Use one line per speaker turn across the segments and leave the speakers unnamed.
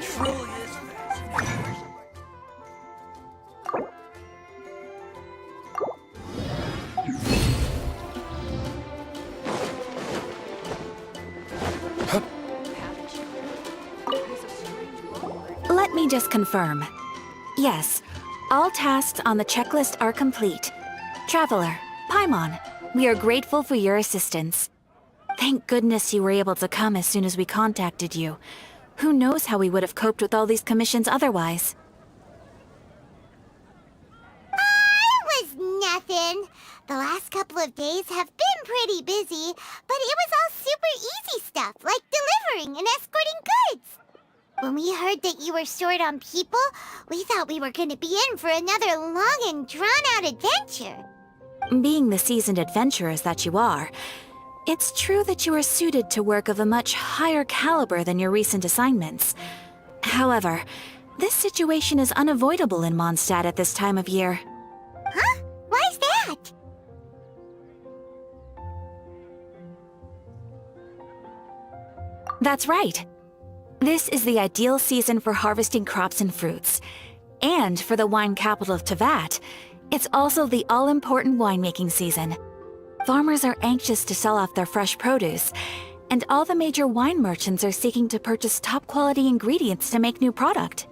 Truly is fascinating.
Let me just confirm. Yes, all tasks on the checklist are complete. Traveler, Paimon, we are grateful for your assistance. Thank goodness you were able to come as soon as we contacted you. Who knows how we would have coped with all these commissions otherwise?
It was nothing. The last couple of days have been pretty busy, but it was all super easy stuff, like delivering and escorting goods. When we heard that you were short on people, we thought we were going to be in for another long and drawn-out adventure.
Being the seasoned adventurers that you are, it's true that you are suited to work of a much higher caliber than your recent assignments. However, this situation is unavoidable in Mondstadt at this time of year.
Huh? Why's that?
That's right. This is the ideal season for harvesting crops and fruits. And for the wine capital of Teyvat, it's also the all-important winemaking season. Farmers are anxious to sell off their fresh produce, and all the major wine merchants are seeking to purchase top-quality ingredients to make new product.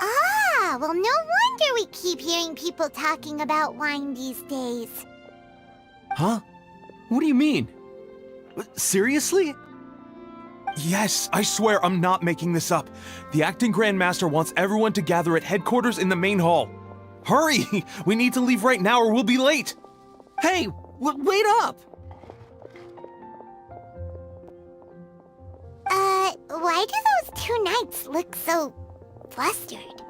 Ah, well, no wonder we keep hearing people talking about wine these days.
Huh? What do you mean? Seriously? Yes, I swear I'm not making this up. The acting Grandmaster wants everyone to gather at headquarters in the main hall. Hurry! We need to leave right now or we'll be late! Hey, wait up!
Why do those two knights look so flustered?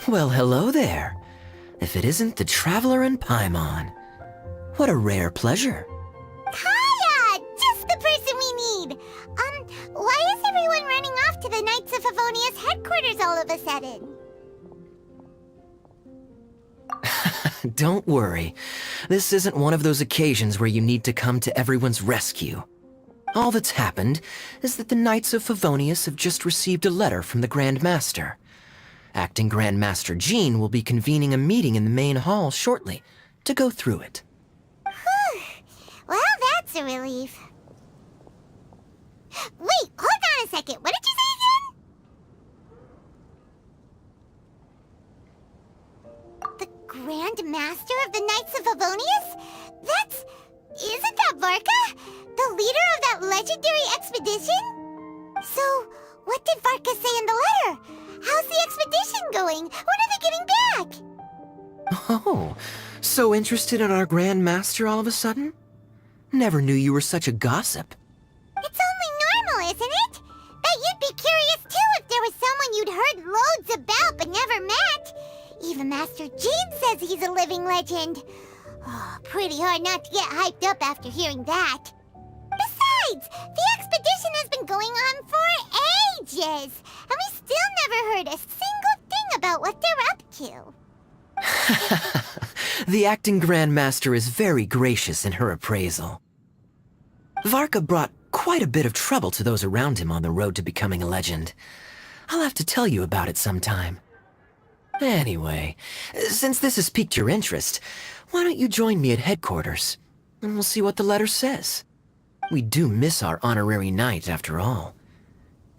Well, hello there. If it isn't the Traveler and Paimon. What a rare pleasure.
Hiya! Just the person we need! Why is everyone running off to the Knights of Favonia's headquarters all of a sudden?
Don't worry. This isn't one of those occasions where you need to come to everyone's rescue. All that's happened is that the Knights of Favonius have just received a letter from the Grand Master. Acting Grand Master Jean will be convening a meeting in the main hall shortly to go through it.
Whew. Well, that's a relief. Wait, hold on a second. What did you say again? The Grand Master of the Knights of Favonius? Isn't that Varka? The leader of that legendary expedition? So, what did Varka say in the letter? How's the expedition going? When are they getting back?
Oh, so interested in our Grand Master all of a sudden? Never knew you were such a gossip.
It's only normal, isn't it? Bet you'd be curious too if there was someone you'd heard loads about but never met. Even Master Jean says he's a living legend. Oh, pretty hard not to get hyped up after hearing that. Besides, the expedition has been going on for ages, and we still never heard a single thing about what they're up to.
The acting Grand Master is very gracious in her appraisal. Varka brought quite a bit of trouble to those around him on the road to becoming a legend. I'll have to tell you about it sometime. Anyway, since this has piqued your interest, why don't you join me at headquarters, and we'll see what the letter says. We do miss our honorary knight, after all.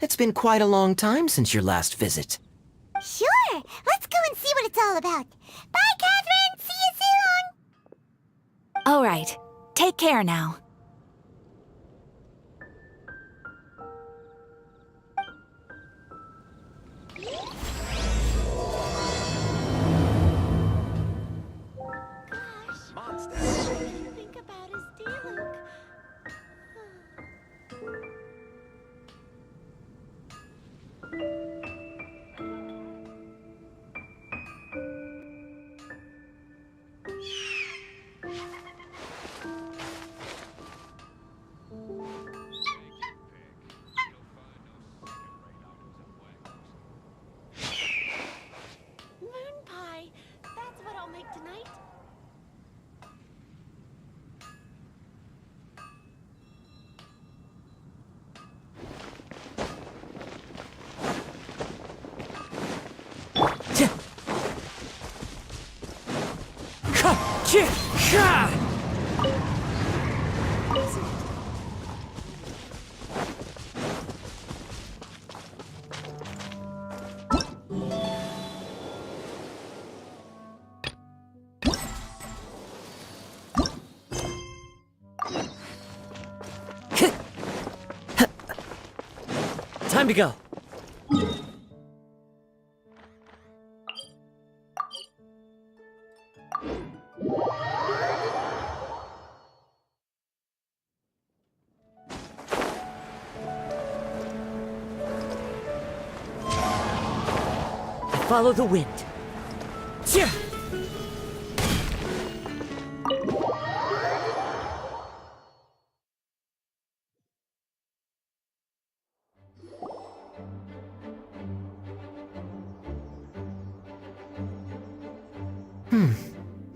It's been quite a long time since your last visit.
Sure, let's go and see what it's all about. Bye, Catherine! See you soon!
All right, take care now.
Think about his Diluc. Moon pie. That's what I'll make tonight.
Time to go. Follow the wind. Cheer!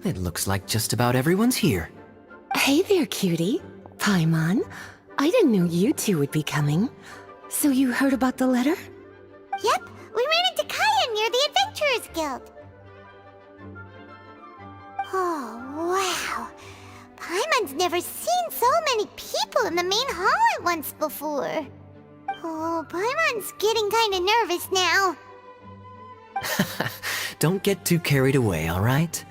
It looks like just about everyone's here.
Hey there, cutie. Paimon. I didn't know you two would be coming. So you heard about the letter?
Yep, we ran into Kaya near the Adventurers Guild. Oh, wow. Paimon's never seen so many people in the main hall at once before. Oh, Paimon's getting kinda nervous now.
Don't get too carried away, all right?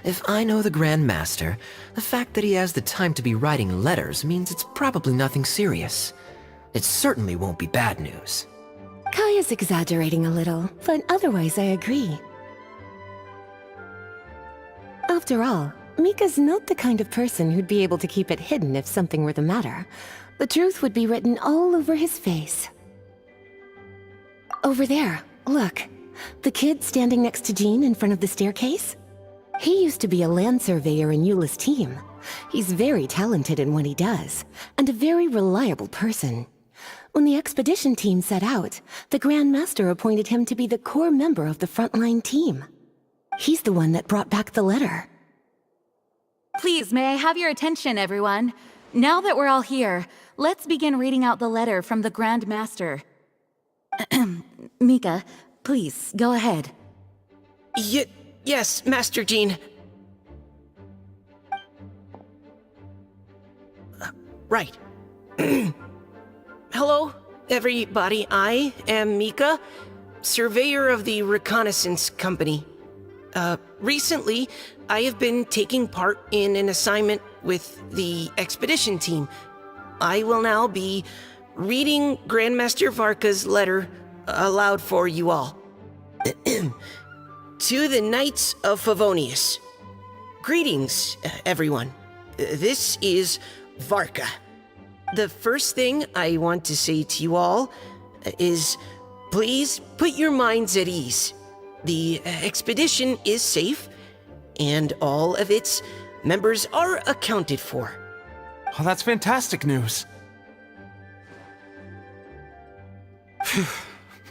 If I know the Grand Master, the fact that he has the time to be writing letters means it's probably nothing serious. It certainly won't be bad news.
Kaya's exaggerating a little, but otherwise I agree. After all, Mika's not the kind of person who'd be able to keep it hidden if something were the matter. The truth would be written all over his face. Over there, look. The kid standing next to Jean in front of the staircase? He used to be a land surveyor in Eula's team. He's very talented in what he does, and a very reliable person. When the expedition team set out, the Grand Master appointed him to be the core member of the frontline team. He's the one that brought back the letter.
Please, may I have your attention, everyone? Now that we're all here, let's begin reading out the letter from the Grand Master. Mika, please, go ahead.
Yes, Master Jean. Right. Hello, everybody. I am Mika, surveyor of the Reconnaissance Company. Recently, I have been taking part in an assignment with the expedition team. I will now be reading Grandmaster Varka's letter aloud for you all. To the Knights of Favonius. Greetings, everyone. This is Varka. The first thing I want to say to you all is please put your minds at ease. The expedition is safe, and all of its members are accounted for.
Oh, that's fantastic news.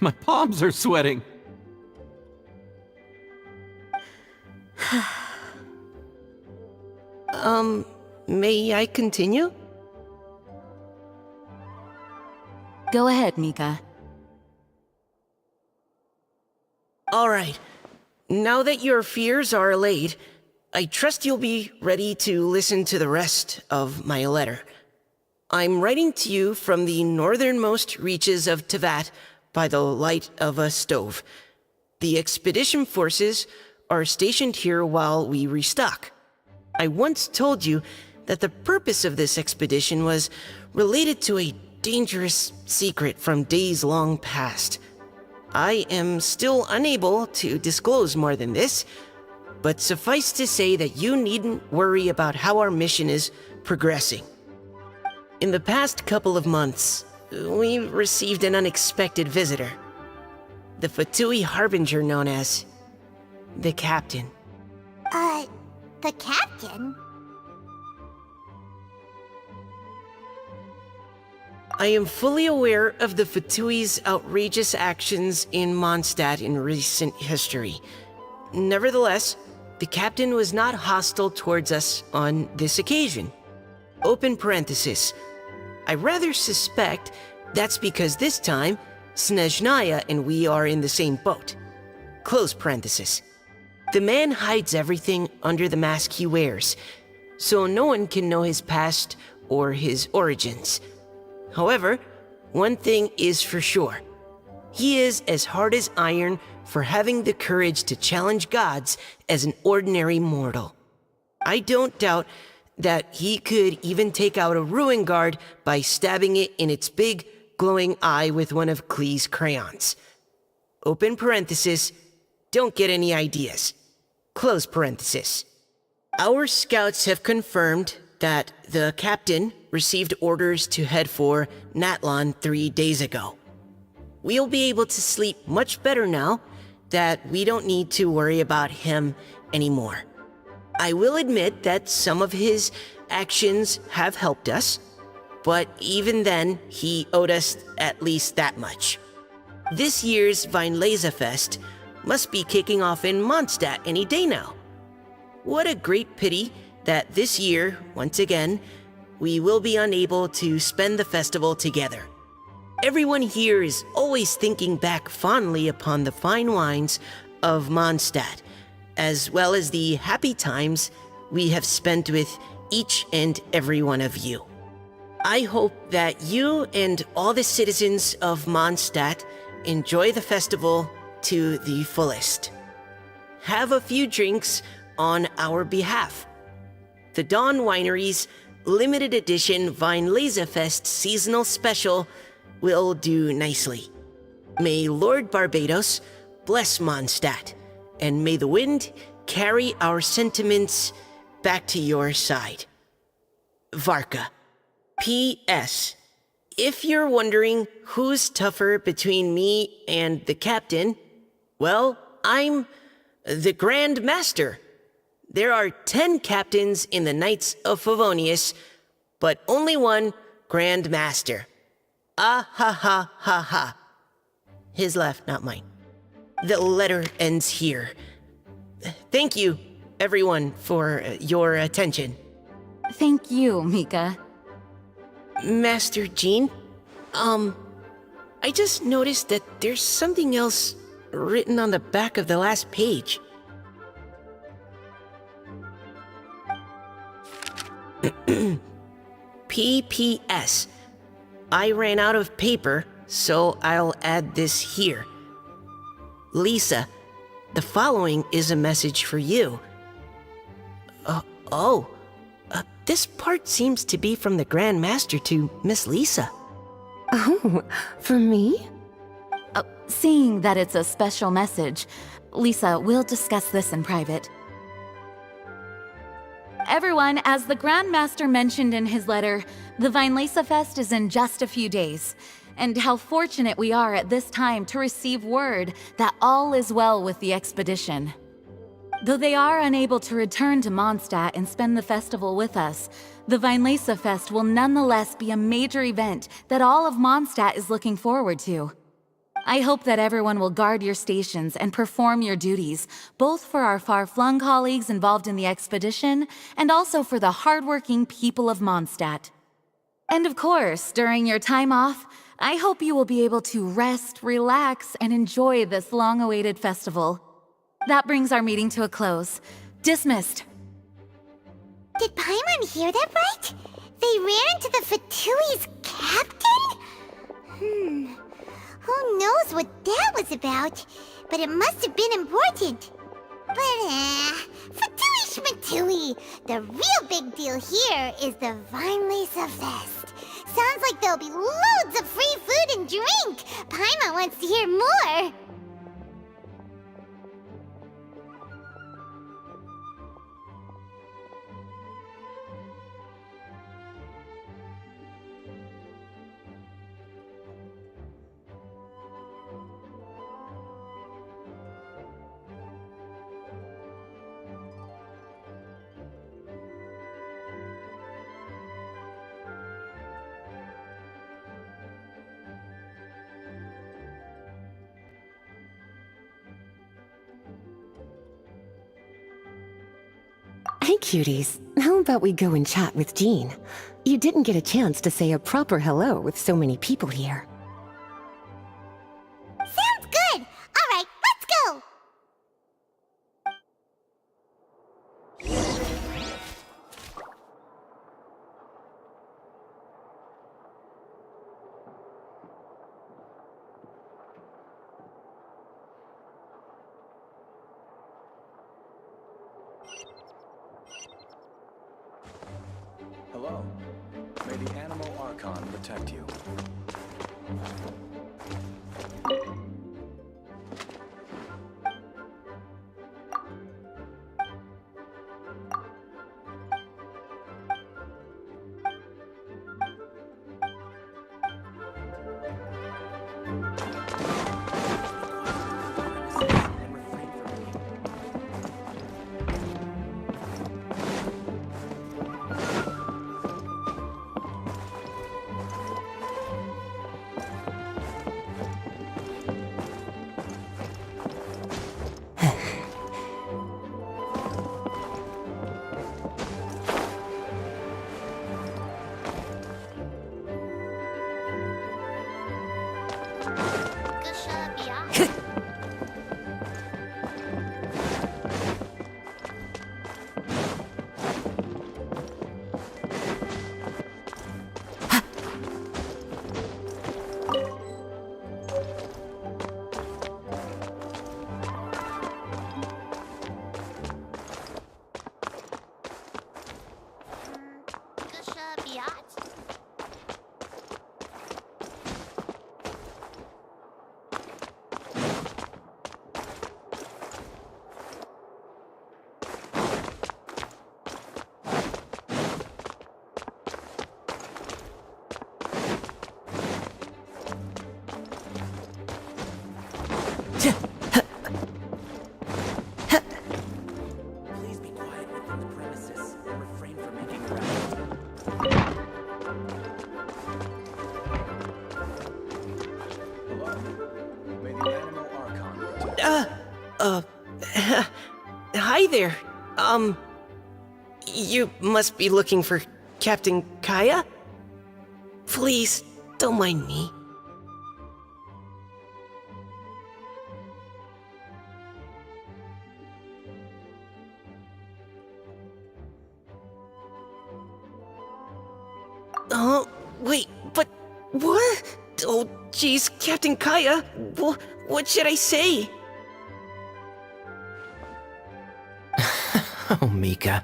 My palms are sweating.
May I continue?
Go ahead, Mika.
All right. Now that your fears are allayed, I trust you'll be ready to listen to the rest of my letter. I'm writing to you from the northernmost reaches of Tevat by the light of a stove. The expedition forces are stationed here while we restock. I once told you that the purpose of this expedition was related to a dangerous secret from days long past. I am still unable to disclose more than this, but suffice to say that you needn't worry about how our mission is progressing. In the past couple of months, we received an unexpected visitor. The Fatui Harbinger known as the Captain.
The Captain?
I am fully aware of the Fatui's outrageous actions in Mondstadt in recent history. Nevertheless, the Captain was not hostile towards us on this occasion. Open parenthesis. I rather suspect that's because this time, Snezhnaya and we are in the same boat. Close parenthesis.
The man hides everything under the mask he wears, so no one can know his past or his origins. However, one thing is for sure. He is as hard as iron for having the courage to challenge gods as an ordinary mortal. I don't doubt that he could even take out a ruin guard by stabbing it in its big, glowing eye with one of Klee's crayons. Open parenthesis, don't get any ideas. Close parenthesis. Our scouts have confirmed that the captain received orders to head for Natlon 3 days ago. We'll be able to sleep much better now that we don't need to worry about him anymore. I will admit that some of his actions have helped us, but even then, he owed us at least that much. This year's Weinlesefest must be kicking off in Mondstadt any day now. What a great pity that this year, once again, we will be unable to spend the festival together. Everyone here is always thinking back fondly upon the fine wines of Mondstadt, as well as the happy times we have spent with each and every one of you. I hope that you and all the citizens of Mondstadt enjoy the festival to the fullest. Have a few drinks on our behalf. The Dawn Winery's limited edition Weinlesefest seasonal special will do nicely. May Lord Barbados bless Mondstadt, and may the wind carry our sentiments back to your side. Varka. P.S. If you're wondering who's tougher between me and the captain, well, I'm the Grand Master. There are 10 captains in the Knights of Favonius, but only one Grand Master. Ah ha ha ha ha. His laugh, not mine. The letter ends here. Thank you, everyone, for your attention.
Thank you, Mika.
Master Jean, I just noticed that there's something else written on the back of the last page. P.P.S. I ran out of paper, so I'll add this here. Lisa, the following is a message for you. This part seems to be from the Grand Master to Miss Lisa.
Oh, for me?
Seeing that it's a special message, Lisa, we'll discuss this in private. Everyone, as the Grand Master mentioned in his letter, the Weinlesefest is in just a few days. And how fortunate we are at this time to receive word that all is well with the expedition. Though they are unable to return to Mondstadt and spend the festival with us, the Weinlesefest will nonetheless be a major event that all of Mondstadt is looking forward to. I hope that everyone will guard your stations and perform your duties, both for our far-flung colleagues involved in the expedition and also for the hardworking people of Mondstadt. And of course, during your time off, I hope you will be able to rest, relax, and enjoy this long-awaited festival. That brings our meeting to a close. Dismissed.
Did Paimon hear that right? They ran into the Fatui's captain? Who knows what that was about? But it must have been important. But, Fatui Schmatui! The real big deal here is the Weinlesefest. Sounds like there'll be loads of free food and drink! Paimon wants to hear more!
Hey, cuties. How about we go and chat with Jean? You didn't get a chance to say a proper hello with so many people here.
Sounds good! Alright, let's go!
Hello. May the Animal Archon protect you.
Please be quiet within the premises and refrain from making a racket.
Hello. May the Animal Archon protect
Hi there. You must be looking for Captain Kaya? Please, don't mind me. Oh, wait, but what? Oh, jeez, Captain Kaya, what should I say?
Oh, Mika.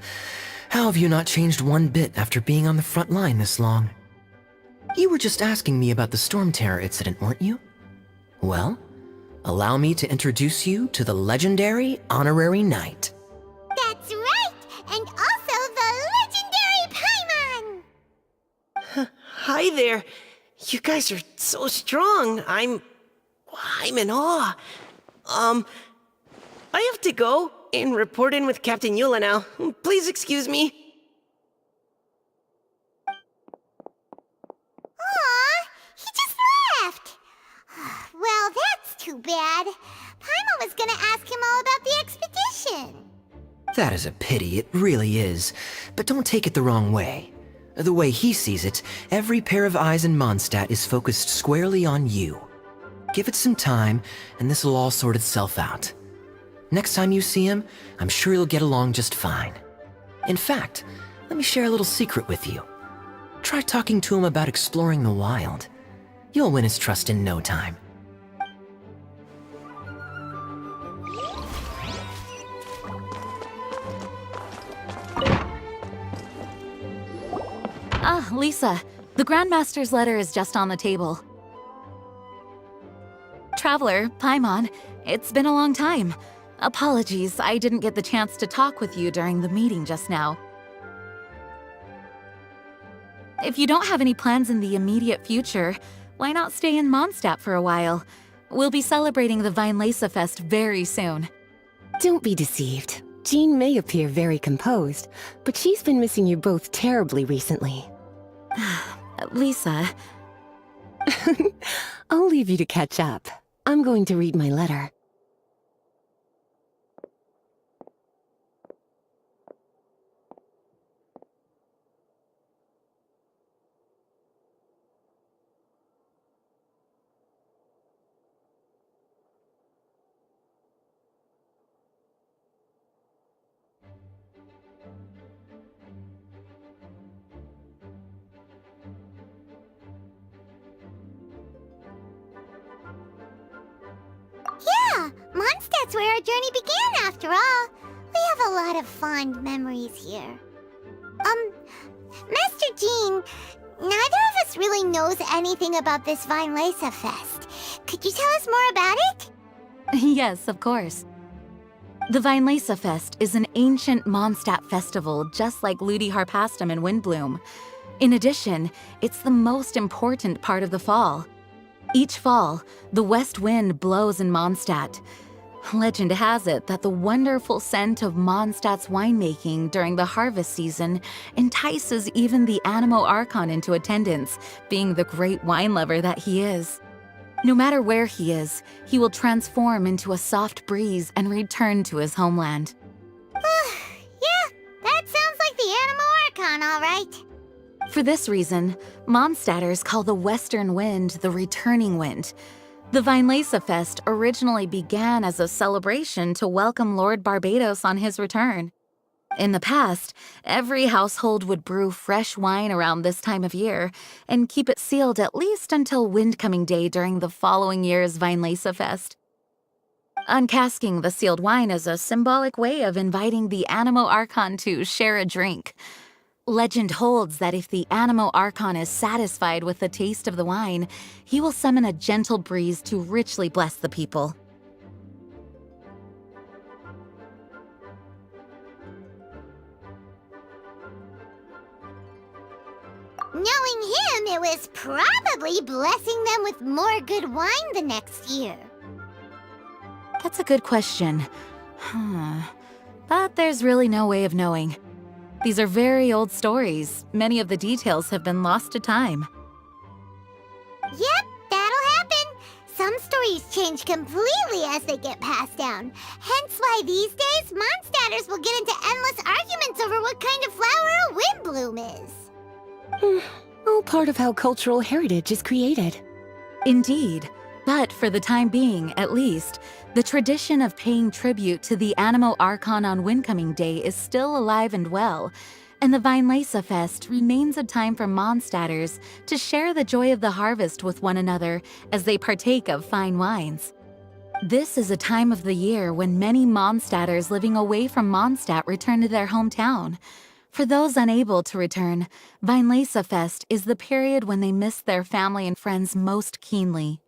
How have you not changed one bit after being on the front line this long? You were just asking me about the Storm Terror incident, weren't you? Well, allow me to introduce you to the legendary Honorary Knight.
That's right! And also the legendary Paimon!
Hi there. You guys are so strong. I'm in awe. I have to go and report in with Captain Eula now. Please excuse me.
Aw, he just left! Well, that's too bad. Paimon was gonna ask him all about the expedition.
That is a pity, it really is. But don't take it the wrong way. The way he sees it, every pair of eyes in Mondstadt is focused squarely on you. Give it some time, and this will all sort itself out. Next time you see him, I'm sure you'll get along just fine. In fact, let me share a little secret with you. Try talking to him about exploring the wild. You'll win his trust in no time.
Ah, Lisa, the Grandmaster's letter is just on the table. Traveler, Paimon, it's been a long time. Apologies, I didn't get the chance to talk with you during the meeting just now. If you don't have any plans in the immediate future, why not stay in Mondstadt for a while? We'll be celebrating the Weinlese Fest very soon.
Don't be deceived. Jean may appear very composed, but she's been missing you both terribly recently.
Lisa,
I'll leave you to catch up. I'm going to read my letter.
Yeah, Mondstadt's where our journey began after all. We have a lot of fond memories here. Master Jean, neither of us really knows anything about this Vinelesa Fest. Could you tell us more about it?
Yes, of course. The Vinelesa Fest is an ancient Mondstadt festival just like Ludi Harpastum and Windbloom. In addition, it's the most important part of the fall. Each fall, the west wind blows in Mondstadt. Legend has it that the wonderful scent of Mondstadt's winemaking during the harvest season entices even the Animo Archon into attendance, being the great wine lover that he is. No matter where he is, he will transform into a soft breeze and return to his homeland.
Yeah, that sounds like the Animo Archon, all right.
For this reason, Mondstadters call the western wind the returning wind. The Vinelesa Fest originally began as a celebration to welcome Lord Barbados on his return. In the past, every household would brew fresh wine around this time of year and keep it sealed at least until Windcoming Day during the following year's Vinelesa Fest. Uncasking the sealed wine is a symbolic way of inviting the Animo Archon to share a drink. Legend holds that if the Animo Archon is satisfied with the taste of the wine, he will summon a gentle breeze to richly bless the people.
Knowing him, it was probably blessing them with more good wine the next year.
That's a good question. But there's really no way of knowing. These are very old stories. Many of the details have been lost to time.
Yep, that'll happen. Some stories change completely as they get passed down. Hence why these days, Mondstadters will get into endless arguments over what kind of flower a windbloom is.
All part of how cultural heritage is created.
Indeed. But for the time being, at least, the tradition of paying tribute to the Animo Archon on Windcoming Day is still alive and well, and the Vinelesa Fest remains a time for Mondstadters to share the joy of the harvest with one another as they partake of fine wines. This is a time of the year when many Mondstadters living away from Mondstadt return to their hometown. For those unable to return, Vinelesa Fest is the period when they miss their family and friends most keenly.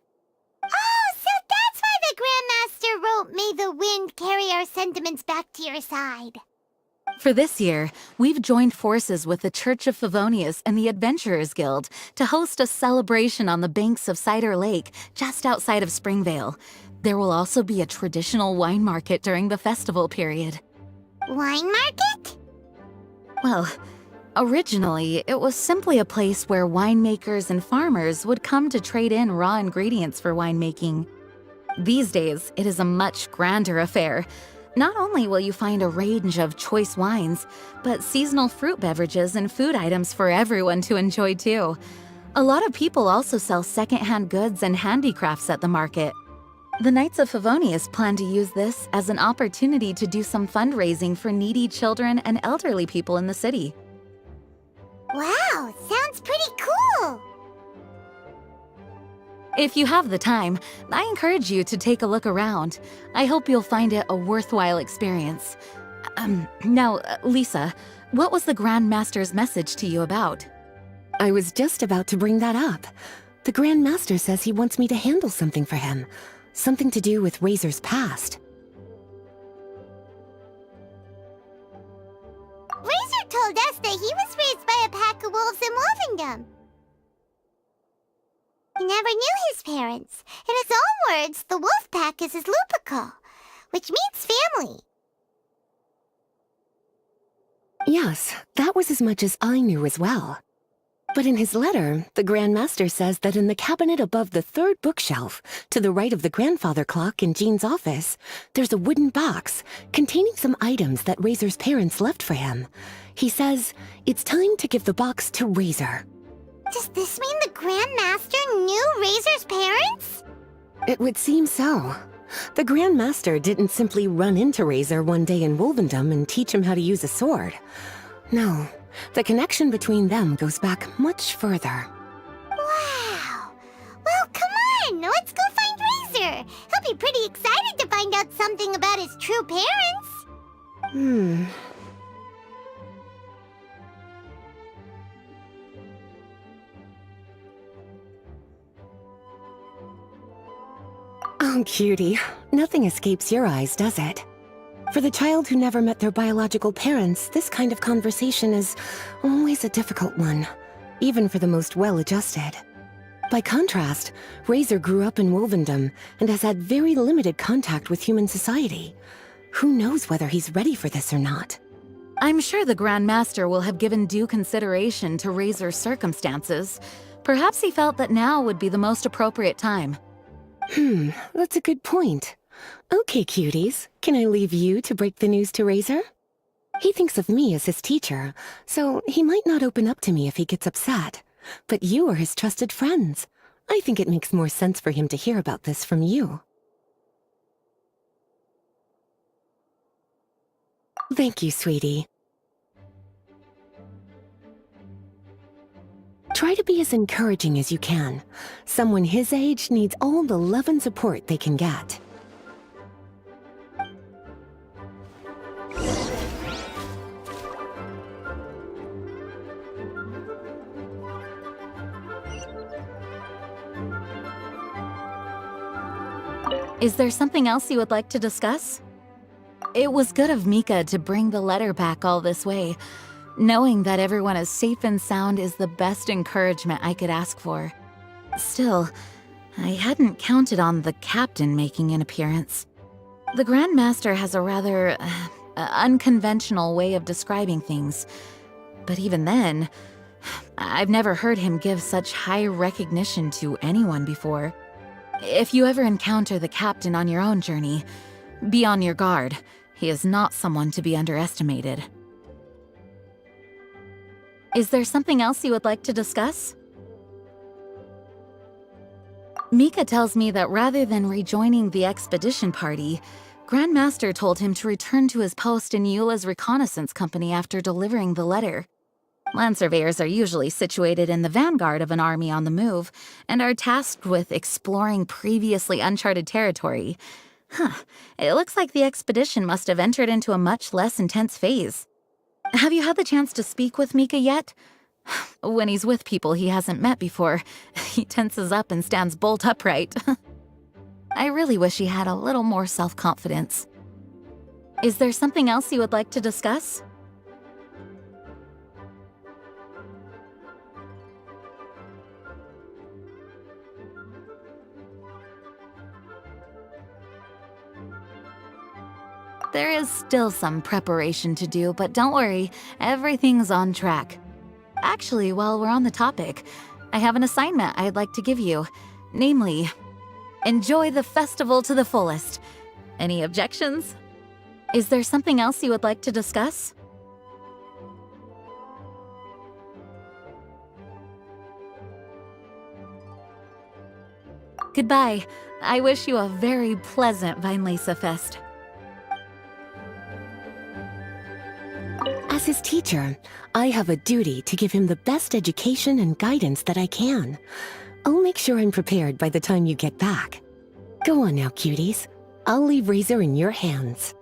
Oh, so that's why the Grandmaster wrote, "May the wind carry our sentiments back to your side."
For this year, we've joined forces with the Church of Favonius and the Adventurers Guild to host a celebration on the banks of Cider Lake just outside of Springvale. There will also be a traditional wine market during the festival period.
Wine market?
Well, originally, it was simply a place where winemakers and farmers would come to trade in raw ingredients for winemaking. These days, it is a much grander affair. Not only will you find a range of choice wines, but seasonal fruit beverages and food items for everyone to enjoy too. A lot of people also sell secondhand goods and handicrafts at the market. The Knights of Favonius plan to use this as an opportunity to do some fundraising for needy children and elderly people in the city.
Wow, sounds pretty cool.
If you have the time, I encourage you to take a look around. I hope you'll find it a worthwhile experience. Now, Lisa, what was the Grand Master's message to you about?
I was just about to bring that up. The Grand Master says he wants me to handle something for him. Something to do with Razor's past.
Razor told us that he was raised by a pack of wolves in Wolvendom. He never knew his parents. In his own words, the wolf pack is his lupical, which means family.
Yes, that was as much as I knew as well. But in his letter, the Grand Master says that in the cabinet above the third bookshelf, to the right of the grandfather clock in Jean's office, there's a wooden box containing some items that Razor's parents left for him. He says it's time to give the box to Razor.
Does this mean the Grand Master knew Razor's parents?
It would seem so. The Grand Master didn't simply run into Razor one day in Wolvendom and teach him how to use a sword. No, the connection between them goes back much further.
Wow! Well, come on! Let's go find Razor! He'll be pretty excited to find out something about his true parents!
Oh, cutie. Nothing escapes your eyes, does it? For the child who never met their biological parents, this kind of conversation is always a difficult one, even for the most well-adjusted. By contrast, Razor grew up in Wolvendom and has had very limited contact with human society. Who knows whether he's ready for this or not?
I'm sure the Grand Master will have given due consideration to Razor's circumstances. Perhaps he felt that now would be the most appropriate time.
That's a good point. Okay, cuties, can I leave you to break the news to Razor? He thinks of me as his teacher, so he might not open up to me if he gets upset. But you are his trusted friends. I think it makes more sense for him to hear about this from you. Thank you, sweetie. Try to be as encouraging as you can. Someone his age needs all the love and support they can get.
Is there something else you would like to discuss? It was good of Mika to bring the letter back all this way. Knowing that everyone is safe and sound is the best encouragement I could ask for. Still, I hadn't counted on the captain making an appearance. The Grand Master has a rather unconventional way of describing things. But even then, I've never heard him give such high recognition to anyone before. If you ever encounter the captain on your own journey, be on your guard. He is not someone to be underestimated. Is there something else you would like to discuss? Mika tells me that rather than rejoining the expedition party, Grand Master told him to return to his post in Eula's reconnaissance company after delivering the letter. Land surveyors are usually situated in the vanguard of an army on the move and are tasked with exploring previously uncharted territory. It looks like the expedition must have entered into a much less intense phase. Have you had the chance to speak with Mika yet? When he's with people he hasn't met before, he tenses up and stands bolt upright. I really wish he had a little more self-confidence. Is there something else you would like to discuss? There is still some preparation to do, but don't worry, everything's on track. Actually, while we're on the topic, I have an assignment I'd like to give you. Namely, enjoy the festival to the fullest. Any objections? Is there something else you would like to discuss? Goodbye. I wish you a very pleasant Vinelesa Fest.
As his teacher, I have a duty to give him the best education and guidance that I can. I'll make sure I'm prepared by the time you get back. Go on now, cuties. I'll leave Razor in your hands.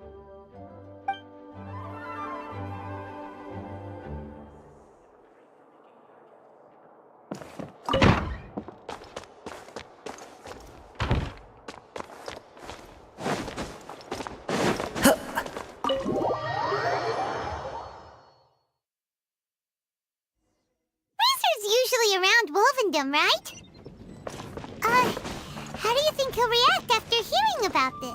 Usually around Wolvendom, right? How do you think he'll react after hearing about this?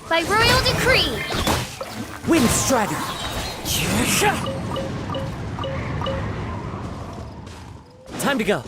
By royal decree!
Wind Strider! Time to go.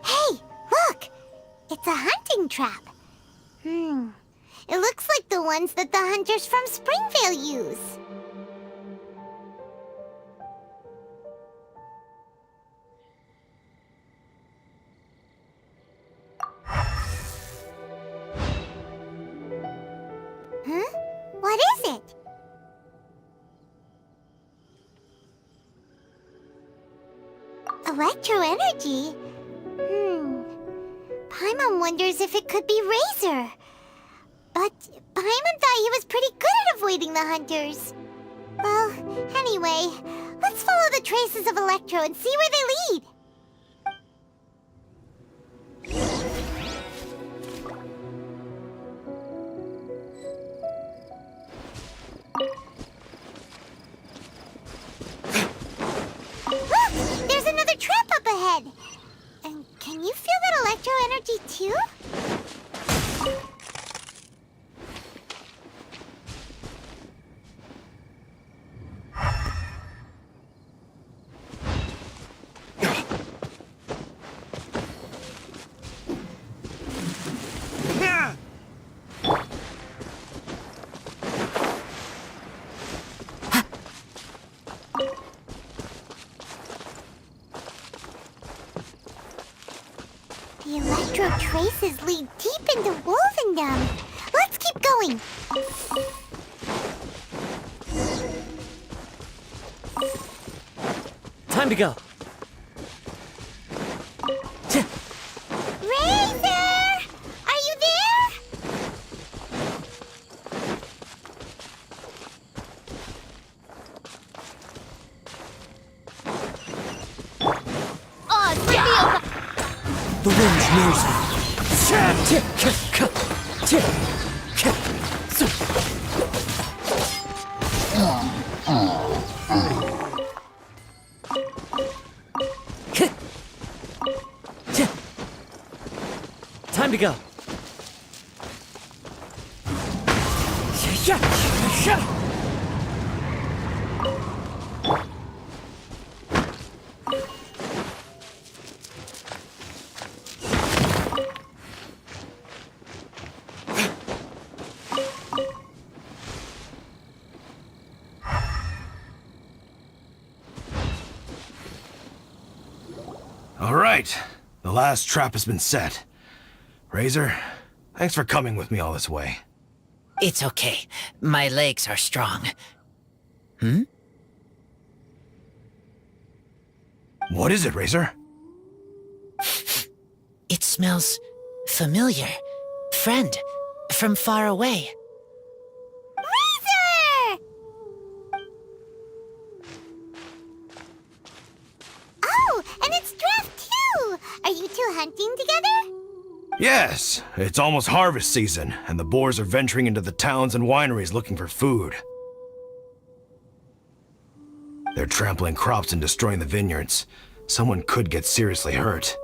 Hey, look! It's a hunting trap. It looks like the ones that the hunters from Springvale use. Huh? What is it? Electro energy? Paimon wonders if it could be Razor. But Paimon thought he was pretty good at avoiding the hunters. Well, anyway, let's follow the traces of Electro and see where they lead. Look! There's another trap up ahead! And can you feel that electro energy too? The electro traces lead deep into Wolvendom. Let's keep going.
Time to go.
Razor! Are you there?
Oz, reveal!
The wind nears me. Time to go.
All right, the last trap has been set. Razor, thanks for coming with me all this way.
It's okay. My legs are strong.
What is it, Razor?
It smells familiar. Friend, from far away.
Razor! Oh, and it's Draft too! Are you two hunting together?
Yes, it's almost harvest season, and the boars are venturing into the towns and wineries looking for food. They're trampling crops and destroying the vineyards. Someone could get seriously hurt.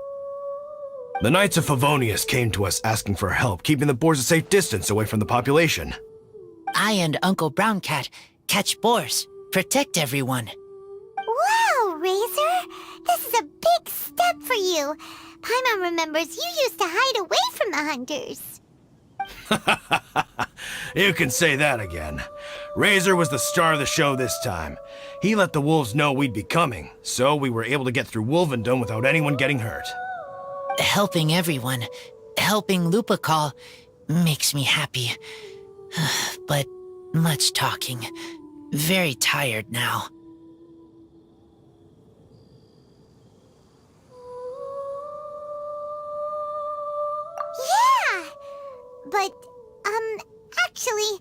The Knights of Favonius came to us asking for help, keeping the boars a safe distance away from the population.
I and Uncle Brown Cat catch boars, protect everyone.
Wow, Razor! This is a big step for you. Paimon remembers you used to hide away from the hunters.
You can say that again. Razor was the star of the show this time. He let the wolves know we'd be coming, so we were able to get through Wolvendom without anyone getting hurt.
Helping everyone, helping Lupercal, makes me happy. But much talking. Very tired now.
Yeah! But, actually,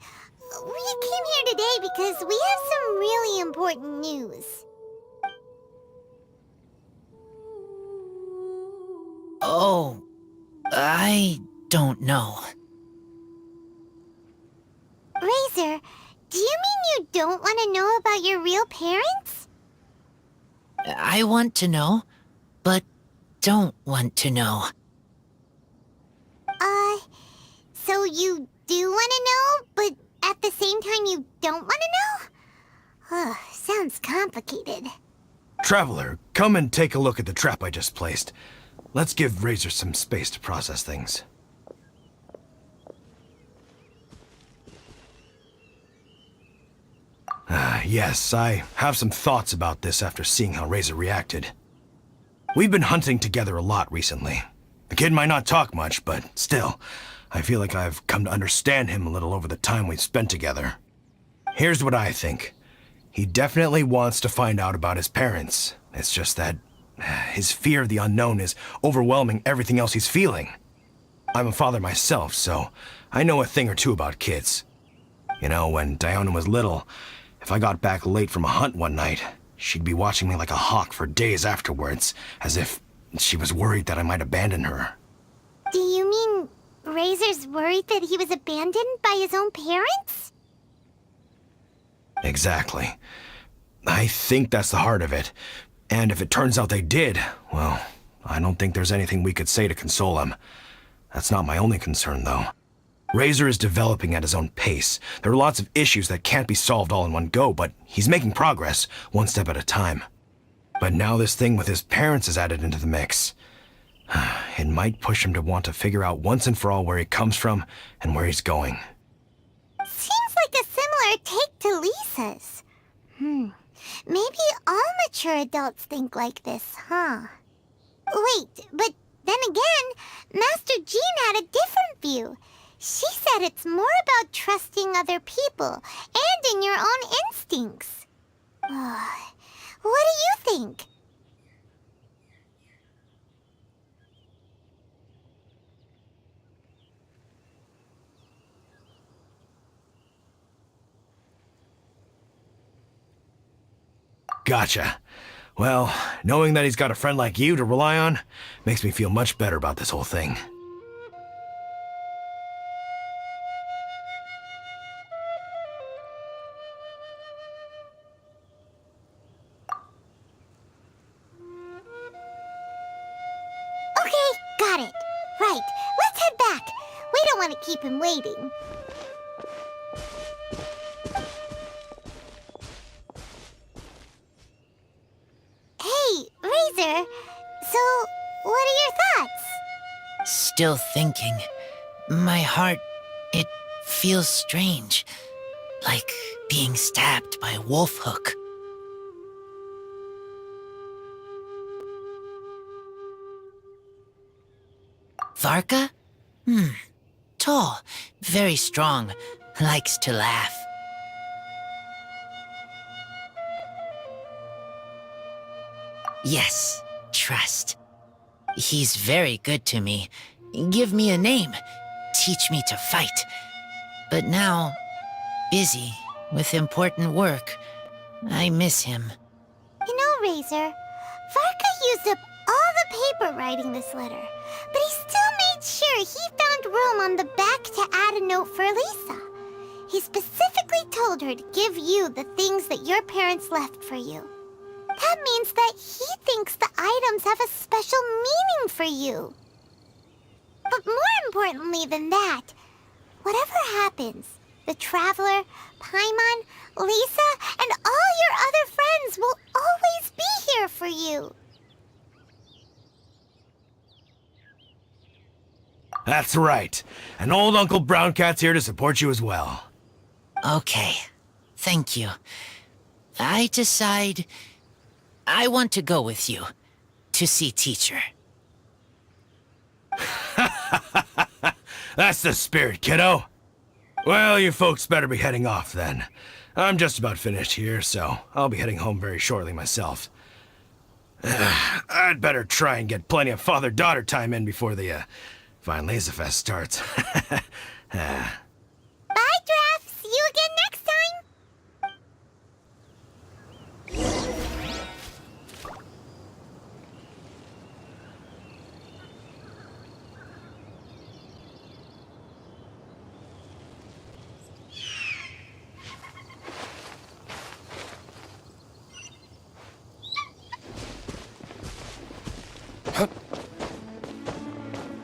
we came here today because we have some really important news.
Oh, I don't know.
Razor, do you mean you don't want to know about your real parents?
I want to know, but don't want to know.
So you do want to know, but at the same time you don't want to know? Sounds complicated.
Traveler, come and take a look at the trap I just placed. Let's give Razor some space to process things. Yes, I have some thoughts about this after seeing how Razor reacted. We've been hunting together a lot recently. The kid might not talk much, but still, I feel like I've come to understand him a little over the time we've spent together. Here's what I think. He definitely wants to find out about his parents. It's just that his fear of the unknown is overwhelming everything else he's feeling. I'm a father myself, so I know a thing or two about kids. You know, when Diona was little, if I got back late from a hunt one night, she'd be watching me like a hawk for days afterwards, as if she was worried that I might abandon her.
Do you mean Razor's worried that he was abandoned by his own parents?
Exactly. I think that's the heart of it. And if it turns out they did, well, I don't think there's anything we could say to console him. That's not my only concern, though. Razor is developing at his own pace. There are lots of issues that can't be solved all in one go, but he's making progress, one step at a time. But now this thing with his parents is added into the mix. It might push him to want to figure out once and for all where he comes from and where he's going.
Seems like a similar take to Lisa's. Maybe all mature adults think like this, huh? Wait, but then again, Master Jean had a different view. She said it's more about trusting other people and in your own instincts. What do you think?
Gotcha. Well, knowing that he's got a friend like you to rely on makes me feel much better about this whole thing.
Okay, got it. Right, let's head back. We don't want to keep him waiting. Hey, Razor. So, what are your thoughts?
Still thinking. My heart, it feels strange. Like being stabbed by a wolf hook. Varka? Tall, very strong, likes to laugh. Yes, trust. He's very good to me. Give me a name. Teach me to fight. But now, busy with important work. I miss him.
You know, Razor, Varka used up all the paper writing this letter, but he still made sure he found room on the back to add a note for Lisa. He specifically told her to give you the things that your parents left for you. That means that he thinks the items have a special meaning for you. But more importantly than that, whatever happens, the Traveler, Paimon, Lisa, and all your other friends will always be here for you.
That's right. And old Uncle Brown Cat's here to support you as well.
Okay. Thank you. I decide I want to go with you to see teacher.
That's the spirit, kiddo. Well, you folks better be heading off then. I'm just about finished here, so I'll be heading home very shortly myself. I'd better try and get plenty of father-daughter time in before the fine Laserfest starts.
Bye, Draf. See you again next time.
Huh?